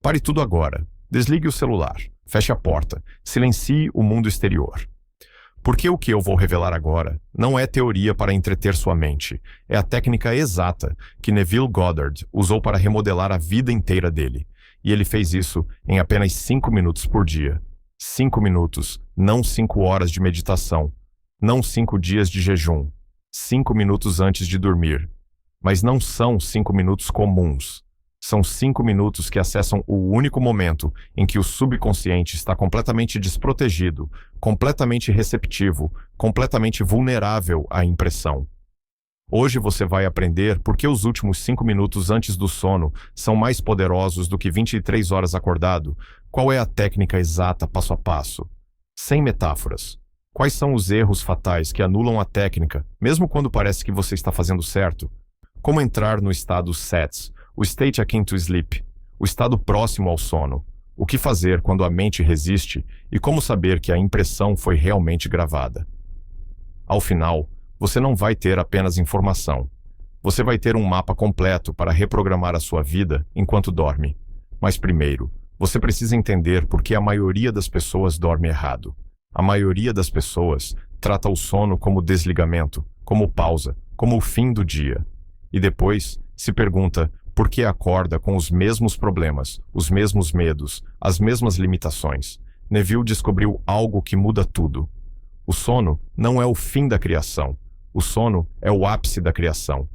Pare tudo agora. Desligue o celular. Feche a porta. Silencie o mundo exterior. Porque o que eu vou revelar agora não é teoria para entreter sua mente. É a técnica exata que Neville Goddard usou para remodelar a vida inteira dele. E ele fez isso em apenas 5 minutos por dia. 5 minutos, não 5 horas de meditação. Não 5 dias de jejum. 5 minutos antes de dormir. Mas não são 5 minutos comuns. São 5 minutos que acessam o único momento em que o subconsciente está completamente desprotegido, completamente receptivo, completamente vulnerável à impressão. Hoje você vai aprender por que os últimos 5 minutos antes do sono são mais poderosos do que 23 horas acordado, qual é a técnica exata passo a passo. Sem metáforas. Quais são os erros fatais que anulam a técnica, mesmo quando parece que você está fazendo certo? Como entrar no estado SETS, o state akin to sleep, o estado próximo ao sono, o que fazer quando a mente resiste e como saber que a impressão foi realmente gravada. Ao final, você não vai ter apenas informação. Você vai ter um mapa completo para reprogramar a sua vida enquanto dorme. Mas primeiro, você precisa entender por que a maioria das pessoas dorme errado. A maioria das pessoas trata o sono como desligamento, como pausa, como o fim do dia. E depois se pergunta por que acorda com os mesmos problemas, os mesmos medos, as mesmas limitações. Neville descobriu algo que muda tudo. O sono não é o fim da criação. O sono é o ápice da criação.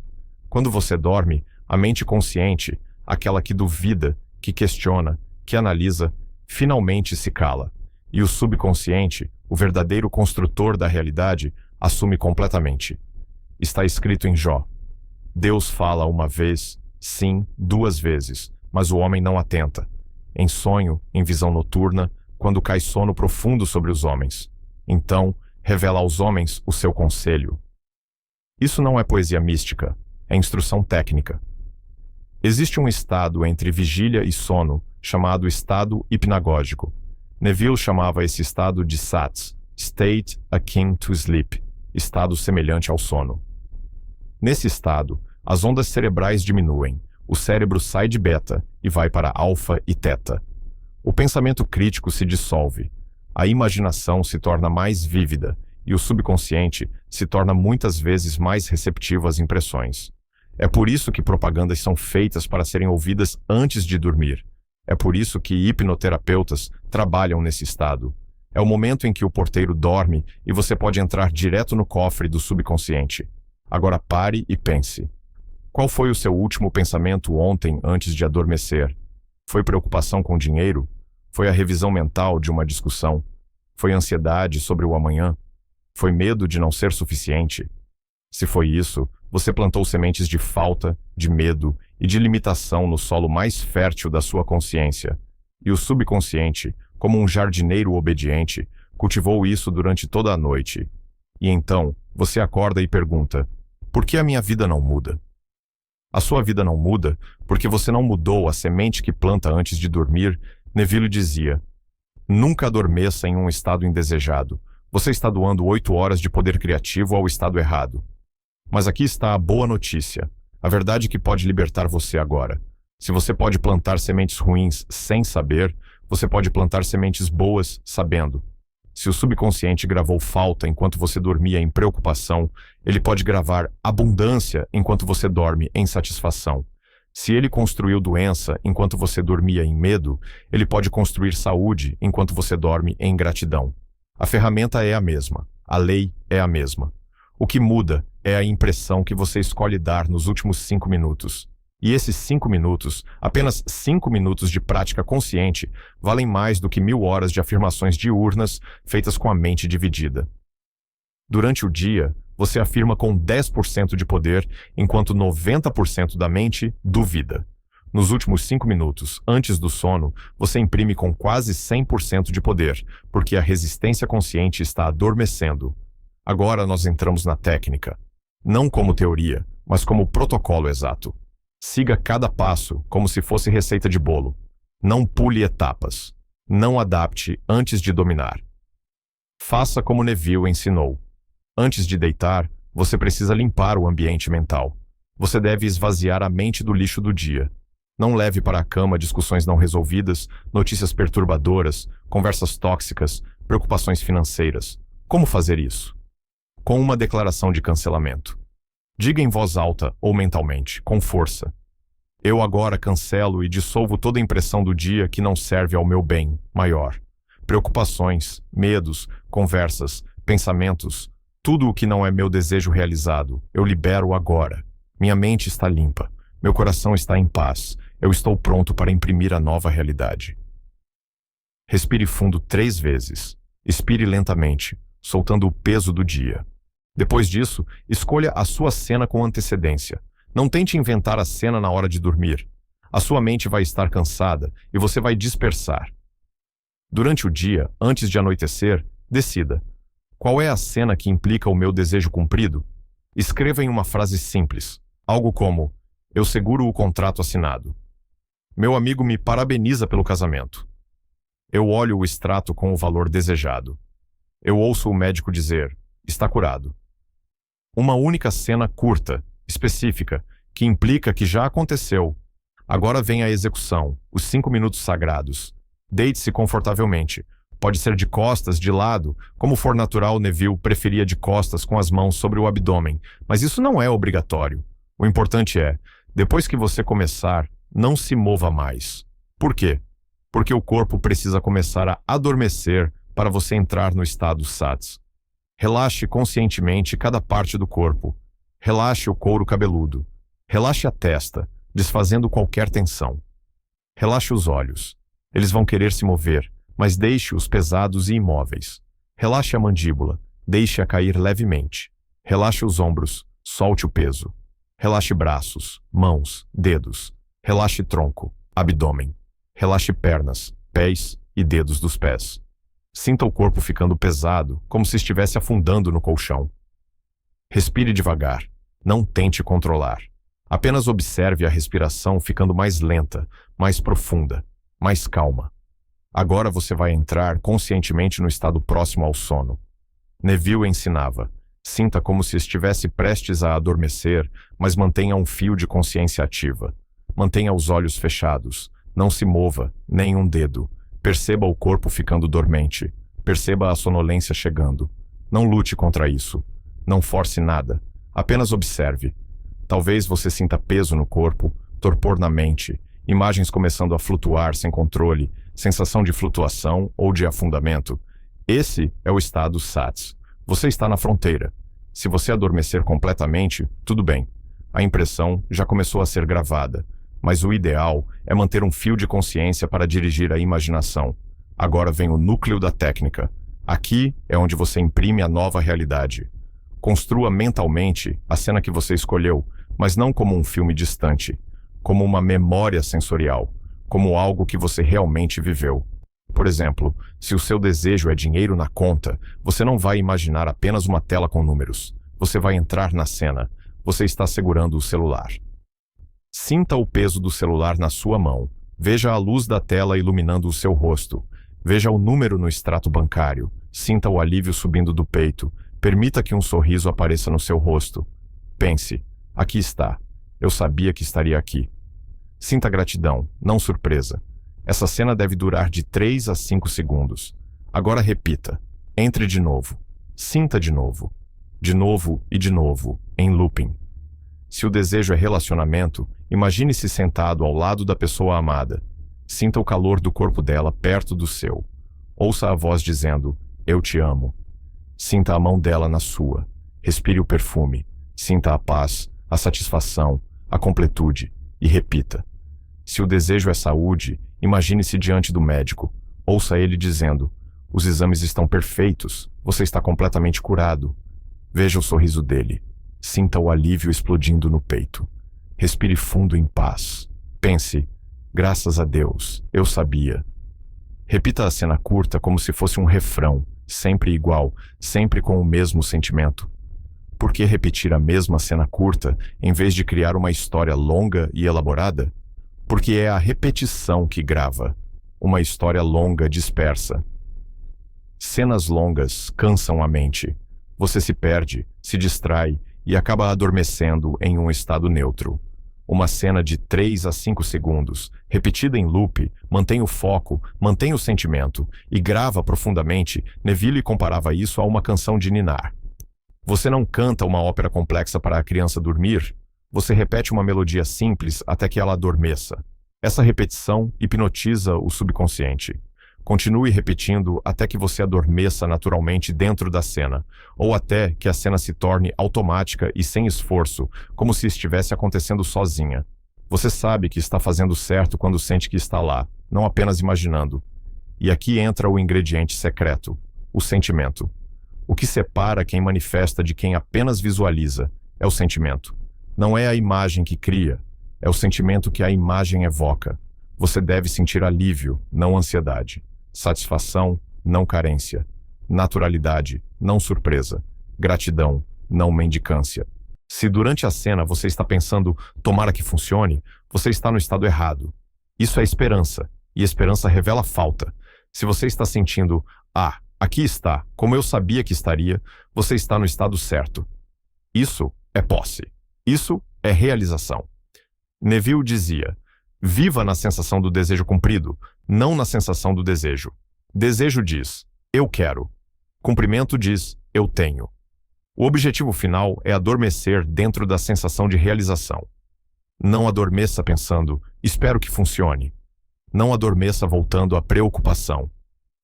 Quando você dorme, a mente consciente, aquela que duvida, que questiona, que analisa, finalmente se cala. E o subconsciente, o verdadeiro construtor da realidade, assume completamente. Está escrito em Jó. Deus fala uma vez, sim, 2 vezes, mas o homem não atenta. Em sonho, em visão noturna, quando cai sono profundo sobre os homens. Então, revela aos homens o seu conselho. Isso não é poesia mística, é instrução técnica. Existe um estado entre vigília e sono, chamado estado hipnagógico. Neville chamava esse estado de SATS, State Akin to Sleep, estado semelhante ao sono. Nesse estado, as ondas cerebrais diminuem, o cérebro sai de beta e vai para alfa e teta. O pensamento crítico se dissolve, a imaginação se torna mais vívida e o subconsciente se torna muitas vezes mais receptivo às impressões. É por isso que propagandas são feitas para serem ouvidas antes de dormir. É por isso que hipnoterapeutas trabalham nesse estado. É o momento em que o porteiro dorme e você pode entrar direto no cofre do subconsciente. Agora pare e pense. Qual foi o seu último pensamento ontem antes de adormecer? Foi preocupação com dinheiro? Foi a revisão mental de uma discussão? Foi ansiedade sobre o amanhã? Foi medo de não ser suficiente? Se foi isso, você plantou sementes de falta, de medo e de limitação no solo mais fértil da sua consciência. E o subconsciente, como um jardineiro obediente, cultivou isso durante toda a noite. E então, você acorda e pergunta: por que a minha vida não muda? A sua vida não muda porque você não mudou a semente que planta antes de dormir. Neville dizia: nunca adormeça em um estado indesejado. Você está doando 8 horas de poder criativo ao estado errado. Mas aqui está a boa notícia, a verdade que pode libertar você agora. Se você pode plantar sementes ruins sem saber, você pode plantar sementes boas sabendo. Se o subconsciente gravou falta enquanto você dormia em preocupação, ele pode gravar abundância enquanto você dorme em satisfação. Se ele construiu doença enquanto você dormia em medo, ele pode construir saúde enquanto você dorme em gratidão. A ferramenta é a mesma, a lei é a mesma. O que muda é a impressão que você escolhe dar nos últimos 5 minutos. E esses 5 minutos, apenas 5 minutos de prática consciente, valem mais do que 1000 horas de afirmações diurnas feitas com a mente dividida. Durante o dia, você afirma com 10% de poder, enquanto 90% da mente duvida. Nos últimos 5 minutos, antes do sono, você imprime com quase 100% de poder, porque a resistência consciente está adormecendo. Agora nós entramos na técnica. Não como teoria, mas como protocolo exato. Siga cada passo como se fosse receita de bolo. Não pule etapas. Não adapte antes de dominar. Faça como Neville ensinou. Antes de deitar, você precisa limpar o ambiente mental. Você deve esvaziar a mente do lixo do dia. Não leve para a cama discussões não resolvidas, notícias perturbadoras, conversas tóxicas, preocupações financeiras. Como fazer isso? Com uma declaração de cancelamento. Diga em voz alta ou mentalmente, com força: eu agora cancelo e dissolvo toda impressão do dia que não serve ao meu bem maior. Preocupações, medos, conversas, pensamentos, tudo o que não é meu desejo realizado, eu libero agora. Minha mente está limpa, meu coração está em paz, eu estou pronto para imprimir a nova realidade. Respire fundo 3 vezes. Expire lentamente, soltando o peso do dia. Depois disso, escolha a sua cena com antecedência. Não tente inventar a cena na hora de dormir. A sua mente vai estar cansada e você vai dispersar. Durante o dia, antes de anoitecer, decida: qual é a cena que implica o meu desejo cumprido? Escreva em uma frase simples, algo como: eu seguro o contrato assinado. Meu amigo me parabeniza pelo casamento. Eu olho o extrato com o valor desejado. Eu ouço o médico dizer: está curado. Uma única cena curta, específica, que implica que já aconteceu. Agora vem a execução, os 5 minutos sagrados. Deite-se confortavelmente. Pode ser de costas, de lado, como for natural. Neville preferia de costas com as mãos sobre o abdômen, mas isso não é obrigatório. O importante é, depois que você começar, não se mova mais. Por quê? Porque o corpo precisa começar a adormecer para você entrar no estado SATS. Relaxe conscientemente cada parte do corpo. Relaxe o couro cabeludo. Relaxe a testa, desfazendo qualquer tensão. Relaxe os olhos. Eles vão querer se mover, mas deixe-os pesados e imóveis. Relaxe a mandíbula. Deixe-a cair levemente. Relaxe os ombros. Solte o peso. Relaxe braços, mãos, dedos. Relaxe tronco, abdômen. Relaxe pernas, pés e dedos dos pés. Sinta o corpo ficando pesado, como se estivesse afundando no colchão. Respire devagar. Não tente controlar. Apenas observe a respiração ficando mais lenta, mais profunda, mais calma. Agora você vai entrar conscientemente no estado próximo ao sono. Neville ensinava: sinta como se estivesse prestes a adormecer, mas mantenha um fio de consciência ativa. Mantenha os olhos fechados. Não se mova, nem um dedo. Perceba o corpo ficando dormente. Perceba a sonolência chegando. Não lute contra isso. Não force nada. Apenas observe. Talvez você sinta peso no corpo, torpor na mente, imagens começando a flutuar sem controle, sensação de flutuação ou de afundamento. Esse é o estado SATS. Você está na fronteira. Se você adormecer completamente, tudo bem. A impressão já começou a ser gravada. Mas o ideal é manter um fio de consciência para dirigir a imaginação. Agora vem o núcleo da técnica. Aqui é onde você imprime a nova realidade. Construa mentalmente a cena que você escolheu, mas não como um filme distante, como uma memória sensorial, como algo que você realmente viveu. Por exemplo, se o seu desejo é dinheiro na conta, você não vai imaginar apenas uma tela com números. Você vai entrar na cena. Você está segurando o celular. Sinta o peso do celular na sua mão. Veja a luz da tela iluminando o seu rosto. Veja o número no extrato bancário. Sinta o alívio subindo do peito. Permita que um sorriso apareça no seu rosto. Pense: aqui está. Eu sabia que estaria aqui. Sinta gratidão, não surpresa. Essa cena deve durar de 3 a 5 segundos. Agora repita. Entre de novo. Sinta de novo. De novo e de novo, em looping. Se o desejo é relacionamento, imagine-se sentado ao lado da pessoa amada. Sinta o calor do corpo dela perto do seu. Ouça a voz dizendo: eu te amo. Sinta a mão dela na sua. Respire o perfume. Sinta a paz, a satisfação, a completude. E repita. Se o desejo é saúde, imagine-se diante do médico. Ouça ele dizendo: os exames estão perfeitos. Você está completamente curado. Veja o sorriso dele. Sinta o alívio explodindo no peito. Respire fundo em paz. Pense: graças a Deus, eu sabia. Repita a cena curta como se fosse um refrão, sempre igual, sempre com o mesmo sentimento. Por que repetir a mesma cena curta em vez de criar uma história longa e elaborada? Porque é a repetição que grava. Uma história longa dispersa. Cenas longas cansam a mente. Você se perde, se distrai e acaba adormecendo em um estado neutro. Uma cena de 3 a 5 segundos, repetida em loop, mantém o foco, mantém o sentimento e grava profundamente. Neville comparava isso a uma canção de ninar. Você não canta uma ópera complexa para a criança dormir, você repete uma melodia simples até que ela adormeça. Essa repetição hipnotiza o subconsciente. Continue repetindo até que você adormeça naturalmente dentro da cena, ou até que a cena se torne automática e sem esforço, como se estivesse acontecendo sozinha. Você sabe que está fazendo certo quando sente que está lá, não apenas imaginando. E aqui entra o ingrediente secreto, o sentimento. O que separa quem manifesta de quem apenas visualiza é o sentimento. Não é a imagem que cria, é o sentimento que a imagem evoca. Você deve sentir alívio, não ansiedade. Satisfação, não carência. Naturalidade, não surpresa. Gratidão, não mendicância. Se durante a cena você está pensando, tomara que funcione, você está no estado errado. Isso é esperança, e esperança revela falta. Se você está sentindo, aqui está, como eu sabia que estaria, você está no estado certo. Isso é posse. Isso é realização. Neville dizia, viva na sensação do desejo cumprido, não na sensação do desejo. Desejo diz, eu quero. Cumprimento diz, eu tenho. O objetivo final é adormecer dentro da sensação de realização. Não adormeça pensando, espero que funcione. Não adormeça voltando à preocupação.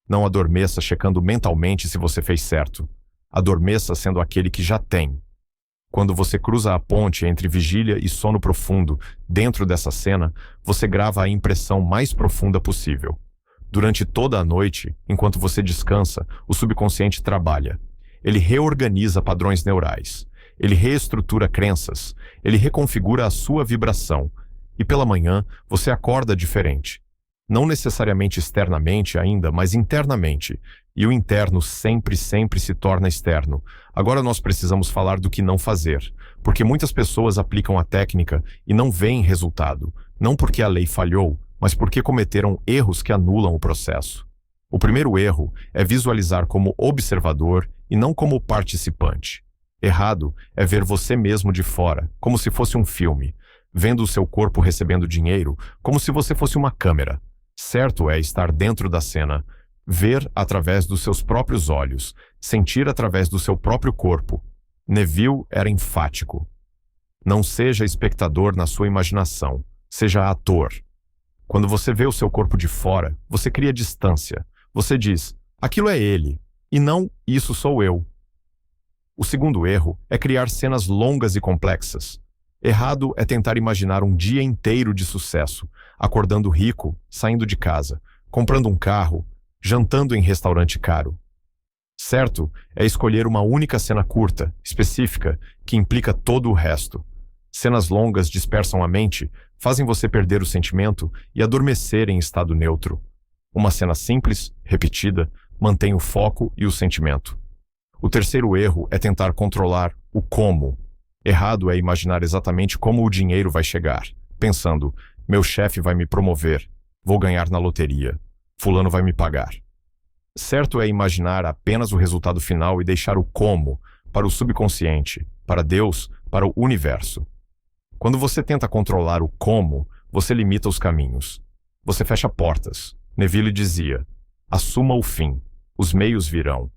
Não adormeça checando mentalmente se você fez certo. Adormeça sendo aquele que já tem. Quando você cruza a ponte entre vigília e sono profundo, dentro dessa cena, você grava a impressão mais profunda possível. Durante toda a noite, enquanto você descansa, o subconsciente trabalha. Ele reorganiza padrões neurais. Ele reestrutura crenças. Ele reconfigura a sua vibração. E pela manhã, você acorda diferente. Não necessariamente externamente ainda, mas internamente. E o interno sempre se torna externo. Agora nós precisamos falar do que não fazer, porque muitas pessoas aplicam a técnica e não veem resultado, não porque a lei falhou, mas porque cometeram erros que anulam o processo. O primeiro erro é visualizar como observador e não como participante. Errado é ver você mesmo de fora, como se fosse um filme, vendo o seu corpo recebendo dinheiro, como se você fosse uma câmera. Certo é estar dentro da cena, ver através dos seus próprios olhos, sentir através do seu próprio corpo. Neville era enfático. Não seja espectador na sua imaginação, seja ator. Quando você vê o seu corpo de fora, você cria distância. Você diz, aquilo é ele, e não, isso sou eu. O segundo erro é criar cenas longas e complexas. Errado é tentar imaginar um dia inteiro de sucesso, acordando rico, saindo de casa, comprando um carro, jantando em restaurante caro. Certo é escolher uma única cena curta, específica, que implica todo o resto. Cenas longas dispersam a mente, fazem você perder o sentimento e adormecer em estado neutro. Uma cena simples, repetida, mantém o foco e o sentimento. O terceiro erro é tentar controlar o como. Errado é imaginar exatamente como o dinheiro vai chegar, pensando, meu chefe vai me promover, vou ganhar na loteria, fulano vai me pagar. Certo é imaginar apenas o resultado final e deixar o como para o subconsciente, para Deus, para o universo. Quando você tenta controlar o como, você limita os caminhos. Você fecha portas. Neville dizia, assuma o fim, os meios virão.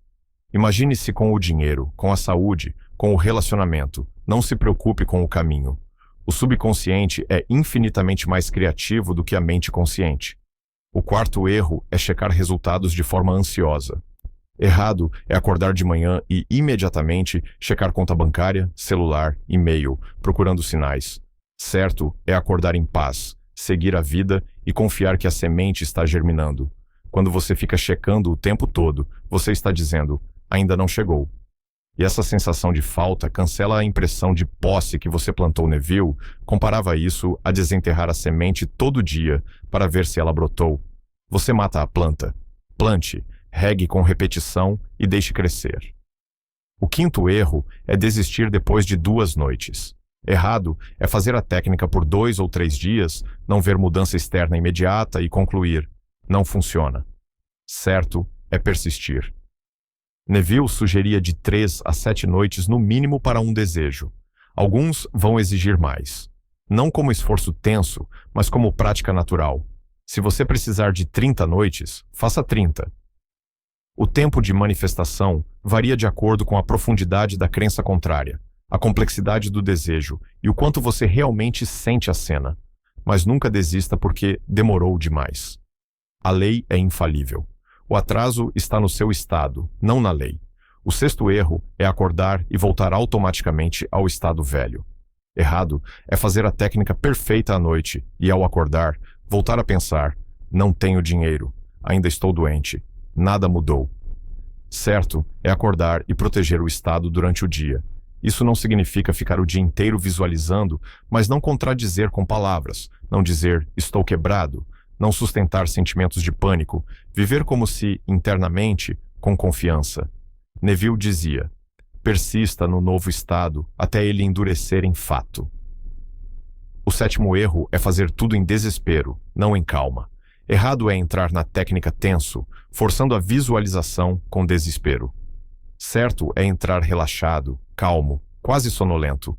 Imagine-se com o dinheiro, com a saúde, com o relacionamento. Não se preocupe com o caminho. O subconsciente é infinitamente mais criativo do que a mente consciente. O quarto erro é checar resultados de forma ansiosa. Errado é acordar de manhã e imediatamente checar conta bancária, celular, e-mail, procurando sinais. Certo é acordar em paz, seguir a vida e confiar que a semente está germinando. Quando você fica checando o tempo todo, você está dizendo, ainda não chegou. E essa sensação de falta cancela a impressão de posse que você plantou. Neville comparava isso a desenterrar a semente todo dia para ver se ela brotou. Você mata a planta. Plante, regue com repetição e deixe crescer. O quinto erro é desistir depois de 2 noites. Errado é fazer a técnica por 2 ou 3 dias, não ver mudança externa imediata e concluir, não funciona. Certo é persistir. Neville sugeria de 3 a 7 noites no mínimo para um desejo. Alguns vão exigir mais. não como esforço tenso, mas como prática natural. Se você precisar de 30 noites, faça 30. O tempo de manifestação varia de acordo com a profundidade da crença contrária, a complexidade do desejo e o quanto você realmente sente a cena. Mas nunca desista porque demorou demais. A lei é infalível. O atraso está no seu estado, não na lei. O sexto erro é acordar e voltar automaticamente ao estado velho. Errado é fazer a técnica perfeita à noite e, ao acordar, voltar a pensar: não tenho dinheiro, ainda estou doente, nada mudou. Certo é acordar e proteger o estado durante o dia. Isso não significa ficar o dia inteiro visualizando, mas não contradizer com palavras, não dizer estou quebrado, não sustentar sentimentos de pânico, viver como se, internamente, com confiança. Neville dizia: persista no novo estado até ele endurecer em fato. O sétimo erro é fazer tudo em desespero, não em calma. Errado é entrar na técnica tenso, forçando a visualização com desespero. Certo é entrar relaxado, calmo, quase sonolento.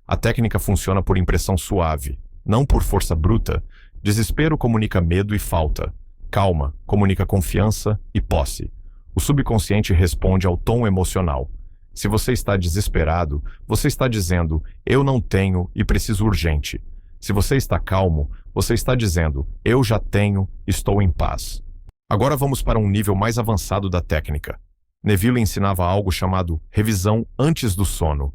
A técnica funciona por impressão suave, não por força bruta. Desespero comunica medo e falta. Calma comunica confiança e posse. O subconsciente responde ao tom emocional. Se você está desesperado, você está dizendo: eu não tenho e preciso urgente. Se você está calmo, você está dizendo: eu já tenho, estou em paz. Agora vamos para um nível mais avançado da técnica. Neville ensinava algo chamado revisão antes do sono.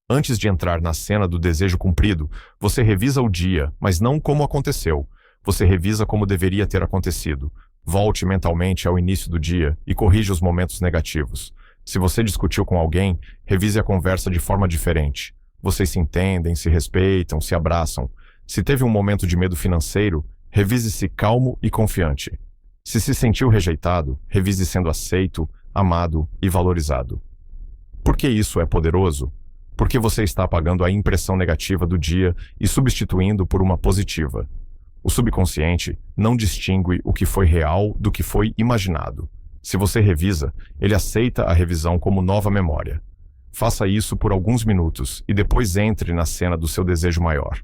Antes de entrar na cena do desejo cumprido, você revisa o dia, mas não como aconteceu. Você revisa como deveria ter acontecido. Volte mentalmente ao início do dia e corrija os momentos negativos. Se você discutiu com alguém, revise a conversa de forma diferente. Vocês se entendem, se respeitam, se abraçam. Se teve um momento de medo financeiro, revise-se calmo e confiante. Se se sentiu rejeitado, revise sendo aceito, amado e valorizado. Por que isso é poderoso? Porque você está apagando a impressão negativa do dia e substituindo por uma positiva. O subconsciente não distingue o que foi real do que foi imaginado. Se você revisa, ele aceita a revisão como nova memória. Faça isso por alguns minutos e depois entre na cena do seu desejo maior.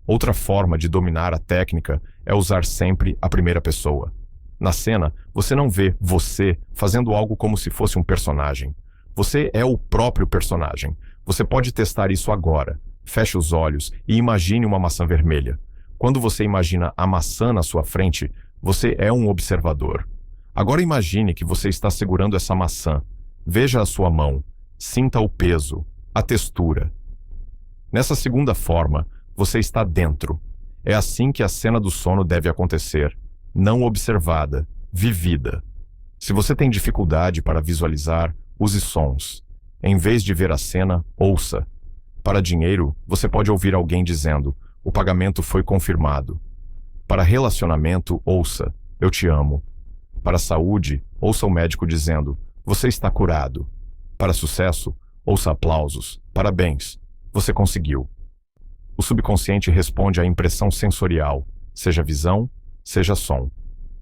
Outra forma de dominar a técnica é usar sempre a primeira pessoa. Na cena, você não vê você fazendo algo como se fosse um personagem. Você é o próprio personagem. Você pode testar isso agora. Feche os olhos e imagine uma maçã vermelha. Quando você imagina a maçã na sua frente, você é um observador. Agora imagine que você está segurando essa maçã. Veja a sua mão. Sinta o peso, a textura. Nessa segunda forma, você está dentro. É assim que a cena do sono deve acontecer. Não observada, vivida. Se você tem dificuldade para visualizar, use sons. Em vez de ver a cena, ouça. Para dinheiro, você pode ouvir alguém dizendo: o pagamento foi confirmado. Para relacionamento, ouça: eu te amo. Para saúde, ouça o médico dizendo: você está curado. Para sucesso, ouça aplausos: parabéns, você conseguiu. O subconsciente responde à impressão sensorial, seja visão, seja som.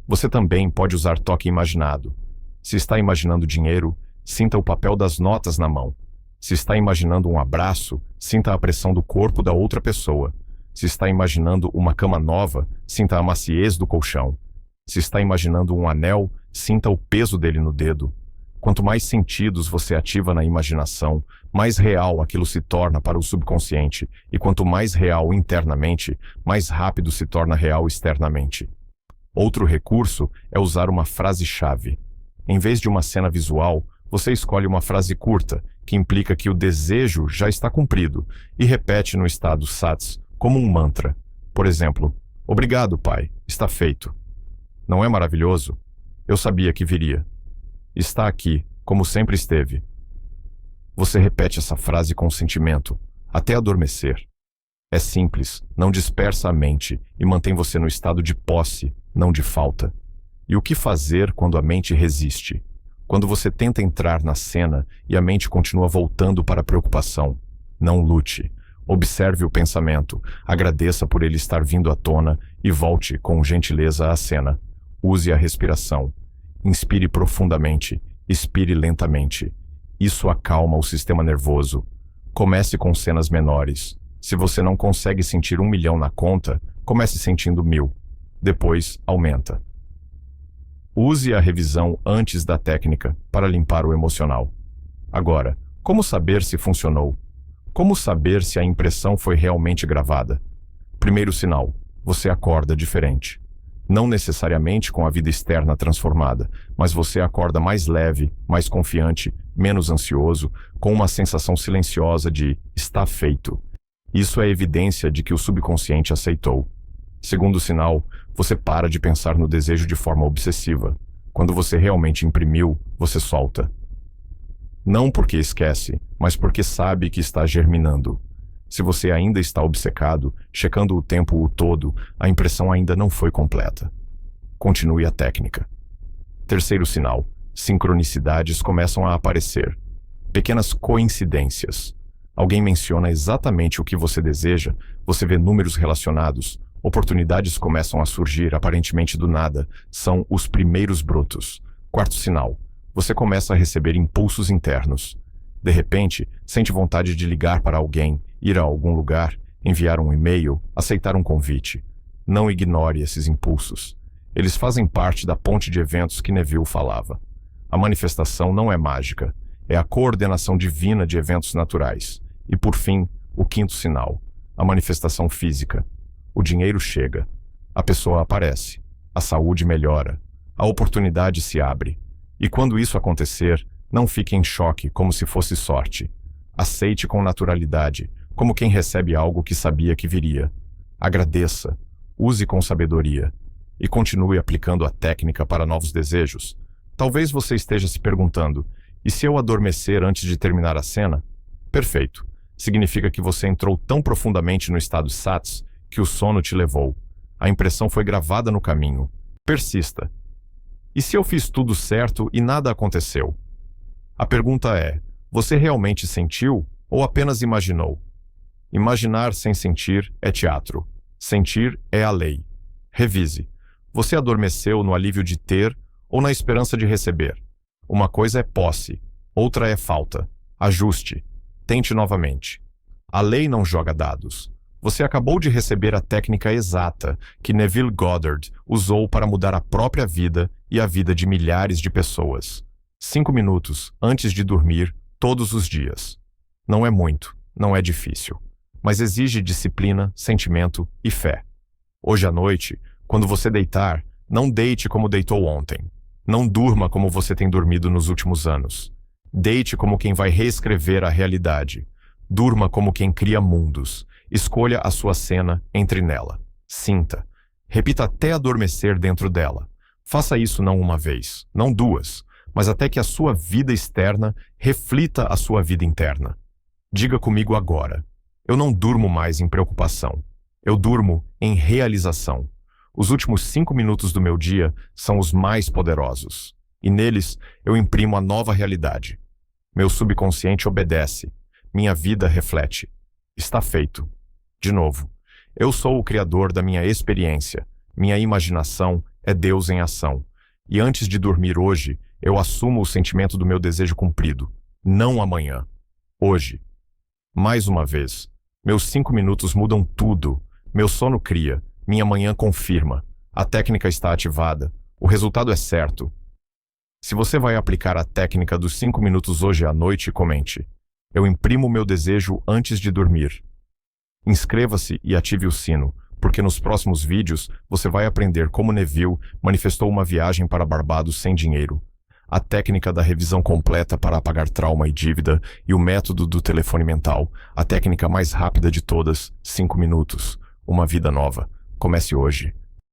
Você também pode usar toque imaginado. Se está imaginando dinheiro, sinta o papel das notas na mão. Se está imaginando um abraço, sinta a pressão do corpo da outra pessoa. Se está imaginando uma cama nova, sinta a maciez do colchão. Se está imaginando um anel, sinta o peso dele no dedo. Quanto mais sentidos você ativa na imaginação, mais real aquilo se torna para o subconsciente, e quanto mais real internamente, mais rápido se torna real externamente. Outro recurso é usar uma frase-chave. Em vez de uma cena visual, você escolhe uma frase curta, que implica que o desejo já está cumprido, e repete no estado sats, como um mantra. Por exemplo: obrigado, pai, está feito. Não é maravilhoso? Eu sabia que viria. Está aqui, como sempre esteve. Você repete essa frase com sentimento, até adormecer. É simples, não dispersa a mente e mantém você no estado de posse, não de falta. E o que fazer quando a mente resiste? Quando você tenta entrar na cena e a mente continua voltando para a preocupação? Não lute. Observe o pensamento, agradeça por ele estar vindo à tona e volte com gentileza à cena. Use a respiração. Inspire profundamente, expire lentamente. Isso acalma o sistema nervoso. Comece com cenas menores. Se você não consegue sentir 1 milhão na conta, comece sentindo 1.000. Depois, aumenta. Use a revisão antes da técnica para limpar o emocional. Agora, como saber se funcionou? Como saber se a impressão foi realmente gravada? Primeiro sinal, você acorda diferente. Não necessariamente com a vida externa transformada, mas você acorda mais leve, mais confiante, menos ansioso, com uma sensação silenciosa de "está feito". Isso é evidência de que o subconsciente aceitou. Segundo sinal, você para de pensar no desejo de forma obsessiva. Quando você realmente imprimiu, você solta. Não porque esquece, mas porque sabe que está germinando. Se você ainda está obcecado, checando o tempo todo, a impressão ainda não foi completa. Continue a técnica. Terceiro sinal, sincronicidades começam a aparecer. Pequenas coincidências. Alguém menciona exatamente o que você deseja, você vê números relacionados, oportunidades começam a surgir aparentemente do nada, são os primeiros brotos. Quarto sinal, você começa a receber impulsos internos. De repente, sente vontade de ligar para alguém, ir a algum lugar, enviar um e-mail, aceitar um convite. Não ignore esses impulsos. Eles fazem parte da ponte de eventos que Neville falava. A manifestação não é mágica, é a coordenação divina de eventos naturais. E por fim, o quinto sinal, a manifestação física. O dinheiro chega, a pessoa aparece, a saúde melhora, a oportunidade se abre. E quando isso acontecer, não fique em choque como se fosse sorte. Aceite com naturalidade, como quem recebe algo que sabia que viria. Agradeça, use com sabedoria e continue aplicando a técnica para novos desejos. Talvez você esteja se perguntando, e se eu adormecer antes de terminar a cena? Perfeito. Significa que você entrou tão profundamente no estado SATS que o sono te levou. A impressão foi gravada no caminho. Persista. E se eu fiz tudo certo e nada aconteceu? A pergunta é, você realmente sentiu ou apenas imaginou? Imaginar sem sentir é teatro. Sentir é a lei. Revise. Você adormeceu no alívio de ter ou na esperança de receber? Uma coisa é posse, outra é falta. Ajuste. Tente novamente. A lei não joga dados. Você acabou de receber a técnica exata que Neville Goddard usou para mudar a própria vida e a vida de milhares de pessoas. 5 minutos antes de dormir, todos os dias. Não é muito, não é difícil, mas exige disciplina, sentimento e fé. Hoje à noite, quando você deitar, não deite como deitou ontem. Não durma como você tem dormido nos últimos anos. Deite como quem vai reescrever a realidade. Durma como quem cria mundos. Escolha a sua cena, entre nela. Sinta. Repita até adormecer dentro dela. Faça isso não uma vez, não duas, mas até que a sua vida externa reflita a sua vida interna. Diga comigo agora. Eu não durmo mais em preocupação. Eu durmo em realização. Os últimos 5 minutos do meu dia são os mais poderosos. E neles eu imprimo a nova realidade. Meu subconsciente obedece. Minha vida reflete. Está feito. De novo, eu sou o criador da minha experiência. Minha imaginação é Deus em ação. E antes de dormir hoje, eu assumo o sentimento do meu desejo cumprido. Não amanhã. Hoje. Mais uma vez. Meus 5 minutos mudam tudo. Meu sono cria. Minha manhã confirma. A técnica está ativada. O resultado é certo. Se você vai aplicar a técnica dos 5 minutos hoje à noite, comente. Eu imprimo meu desejo antes de dormir. Inscreva-se e ative o sino, porque nos próximos vídeos você vai aprender como Neville manifestou uma viagem para Barbados sem dinheiro, a técnica da revisão completa para apagar trauma e dívida e o método do telefone mental, a técnica mais rápida de todas, 5 minutos, uma vida nova. Comece hoje.